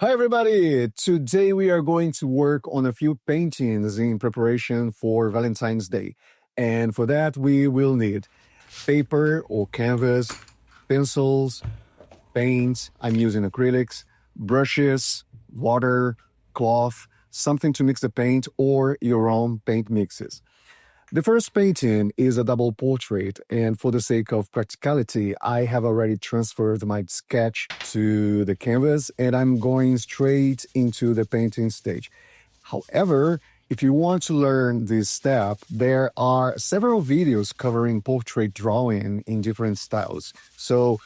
Hi, everybody. Today we are going to work on a few paintings in preparation for Valentine's Day. And for that, we will need paper or canvas, pencils, paints. I'm using acrylics, brushes, water, cloth, something to mix the paint, or your own paint mixes. The first painting is a double portrait, and for the sake of practicality, I have already transferred my sketch to the canvas and I'm going straight into the painting stage. However, if you want to learn this step, there are several videos covering portrait drawing in different styles. So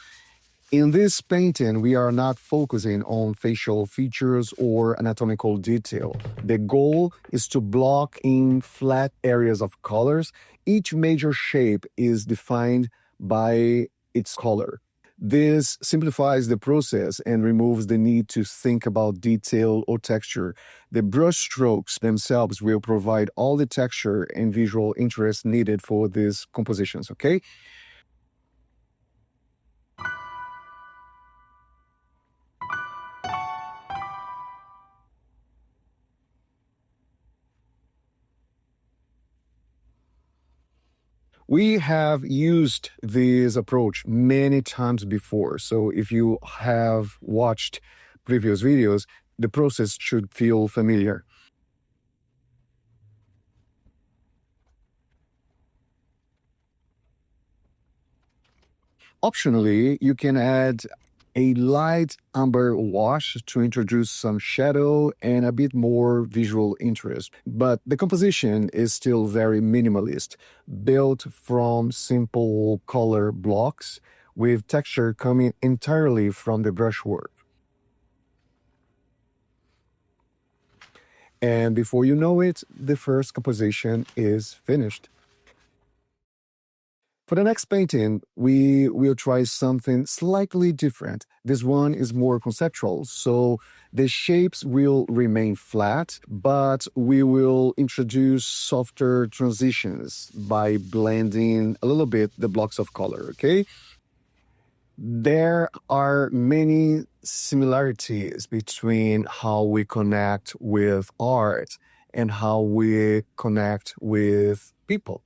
in this painting, we are not focusing on facial features or anatomical detail. The goal is to block in flat areas of colors. Each major shape is defined by its color. This simplifies the process and removes the need to think about detail or texture. The brush strokes themselves will provide all the texture and visual interest needed for these compositions, okay? We have used this approach many times before. So if you have watched previous videos, the process should feel familiar. Optionally, you can add a light amber wash to introduce some shadow and a bit more visual interest. But the composition is still very minimalist, built from simple color blocks with texture coming entirely from the brushwork. And before you know it, the first composition is finished. For the next painting, we will try something slightly different. This one is more conceptual, so the shapes will remain flat, but we will introduce softer transitions by blending a little bit the blocks of color, okay? There are many similarities between how we connect with art and how we connect with people.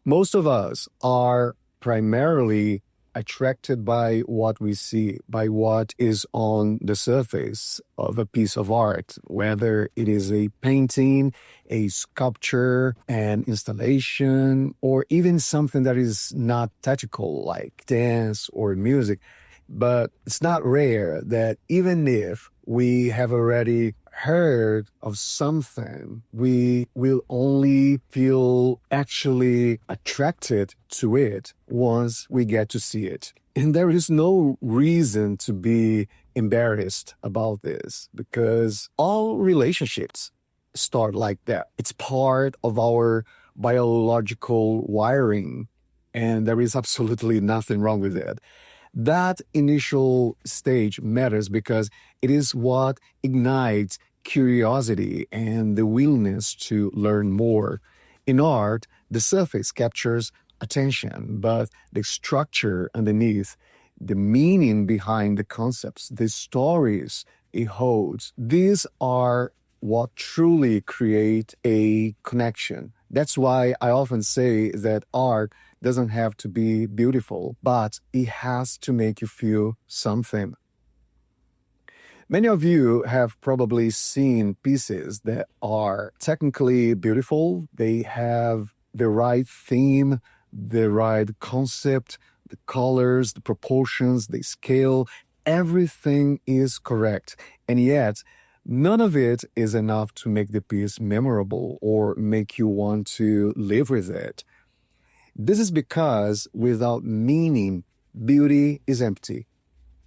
Most of us are primarily attracted by what we see, by what is on the surface of a piece of art, whether it is a painting, a sculpture, an installation, or even something that is not tactical like dance or music. But it's not rare that even if we have already heard of something, we will only feel actually attracted to it once we get to see it. And there is no reason to be embarrassed about this because all relationships start like that. It's part of our biological wiring, and there is absolutely nothing wrong with it. That initial stage matters because it is what ignites curiosity and the willingness to learn more. In art, the surface captures attention, but the structure underneath, the meaning behind the concepts, the stories it holds, these are what truly create a connection. That's why I often say that art doesn't have to be beautiful, but it has to make you feel something. Many of you have probably seen pieces that are technically beautiful. They have the right theme, the right concept, the colors, the proportions, the scale, everything is correct. And yet, none of it is enough to make the piece memorable or make you want to live with it. This is because without meaning, beauty is empty.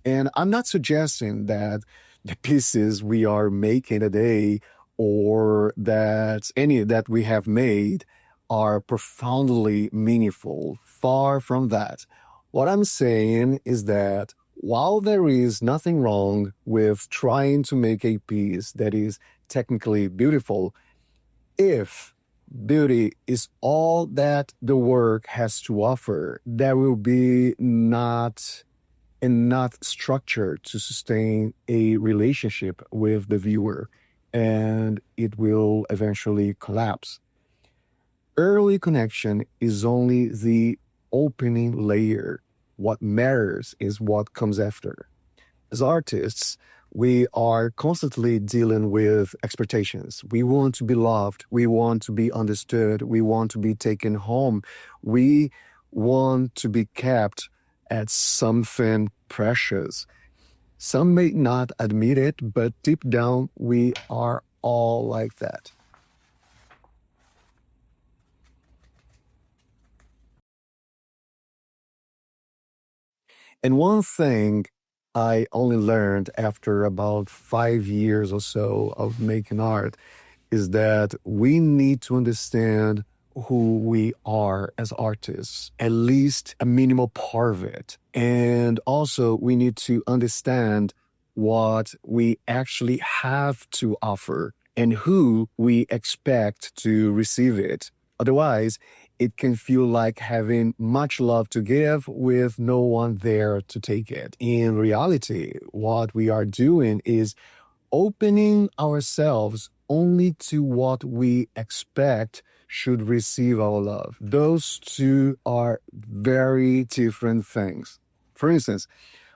And I'm not suggesting that the pieces we are making today or that any that we have made are profoundly meaningful. Far from that. What I'm saying is that while there is nothing wrong with trying to make a piece that is technically beautiful, if beauty is all that the work has to offer, there will be not and not structure to sustain a relationship with the viewer, and it will eventually collapse. Early connection is only the opening layer. What matters is what comes after. As artists, we are constantly dealing with expectations. We want to be loved. We want to be understood. We want to be taken home. We want to be kept at something precious. Some may not admit it, but deep down, we are all like that. And one thing I only learned after about 5 years or so of making art is that we need to understand who we are as artists, at least a minimal part of it. And also, we need to understand what we actually have to offer and who we expect to receive it. Otherwise, it can feel like having much love to give with no one there to take it. In reality, what we are doing is opening ourselves only to what we expect should receive our love. Those two are very different things. For instance,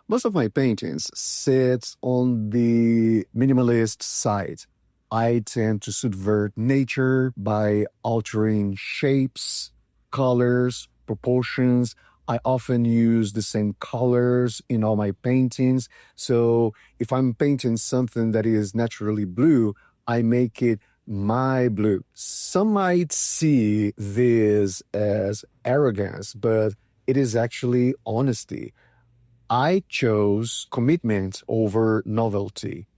most of my paintings sit on the minimalist side. I tend to subvert nature by altering shapes, colors, proportions. I often use the same colors in all my paintings. So if I'm painting something that is naturally blue, I make it my blue. Some might see this as arrogance, but it is actually honesty. I chose commitment over novelty.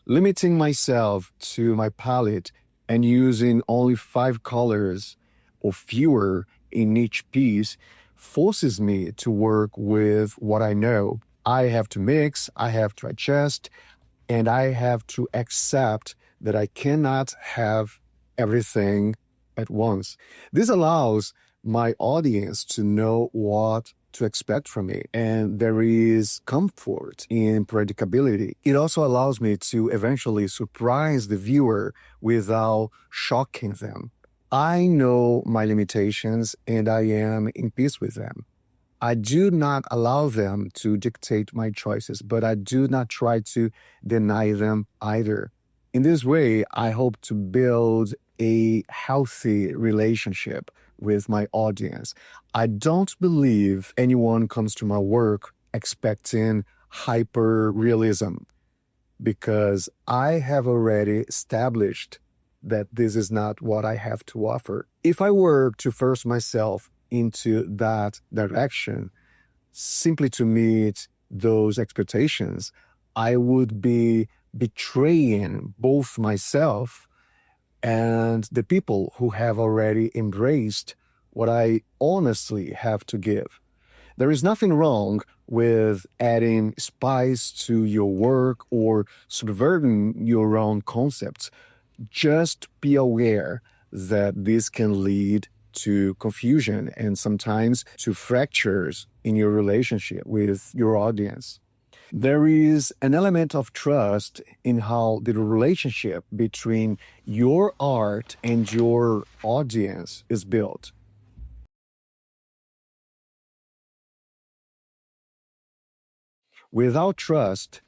Limiting myself to my palette and using only 5 colors or fewer in each piece forces me to work with what I know. I have to mix, I have to adjust, and I have to accept that I cannot have everything at once. This allows my audience to know what to expect from me, and there is comfort in predictability. It also allows me to eventually surprise the viewer without shocking them. I know my limitations and I am in peace with them. I do not allow them to dictate my choices, but I do not try to deny them either. In this way, I hope to build a healthy relationship with my audience. I don't believe anyone comes to my work expecting hyper realism because I have already established that this is not what I have to offer. If I were to force myself into that direction simply to meet those expectations, I would be betraying both myself and the people who have already embraced what I honestly have to give. There is nothing wrong with adding spice to your work or subverting your own concepts. Just be aware that this can lead to confusion and sometimes to fractures in your relationship with your audience. There is an element of trust in how the relationship between your art and your audience is built. Without trust,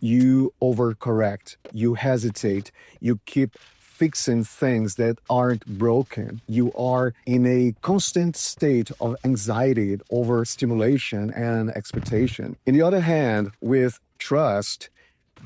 you overcorrect, you hesitate, you keep fixing things that aren't broken. You are in a constant state of anxiety, overstimulation, and expectation. On the other hand, with trust,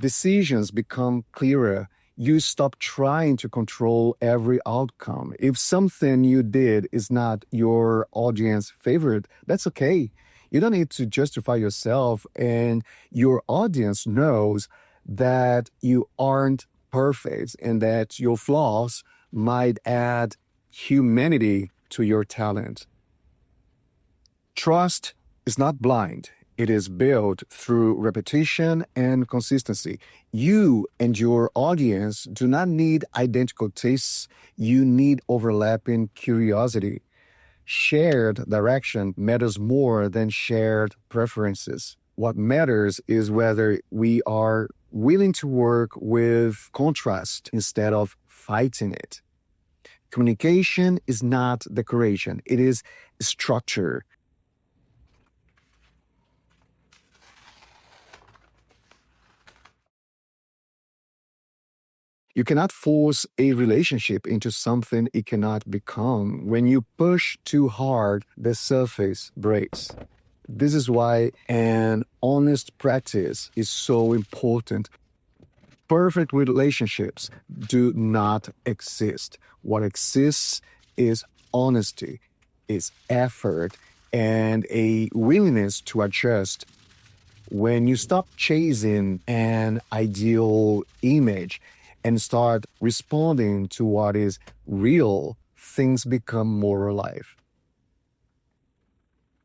decisions become clearer. You stop trying to control every outcome. If something you did is not your audience favorite, that's okay. You don't need to justify yourself, and your audience knows that you aren't perfect and that your flaws might add humanity to your talent. Trust is not blind. It is built through repetition and consistency. You and your audience do not need identical tastes. You need overlapping curiosity. Shared direction matters more than shared preferences. What matters is whether we are willing to work with contrast instead of fighting it. Communication is not decoration, it is structure. You cannot force a relationship into something it cannot become. When you push too hard, the surface breaks. This is why an honest practice is so important. Perfect relationships do not exist. What exists is honesty, is effort, and a willingness to adjust. When you stop chasing an ideal image and start responding to what is real, things become more alive.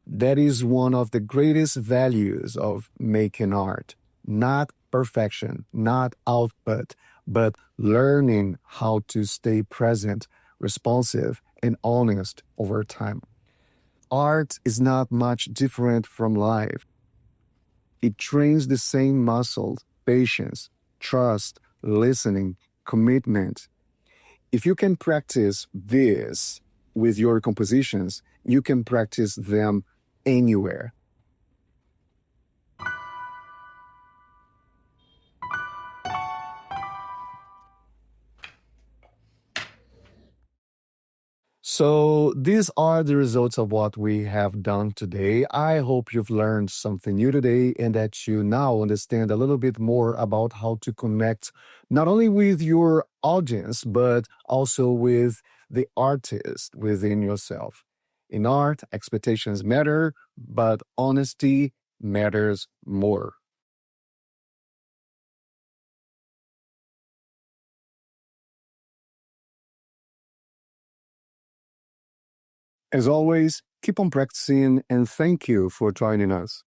That is one of the greatest values of making art. Not perfection, not output, but learning how to stay present, responsive, and honest over time. Art is not much different from life. It trains the same muscles: patience, trust, listening, commitment. If you can practice this with your compositions, you can practice them anywhere. So, these are the results of what we have done today. I hope you've learned something new today and that you now understand a little bit more about how to connect not only with your audience, but also with the artist within yourself. In art, expectations matter, but honesty matters more. As always, keep on practicing and thank you for joining us.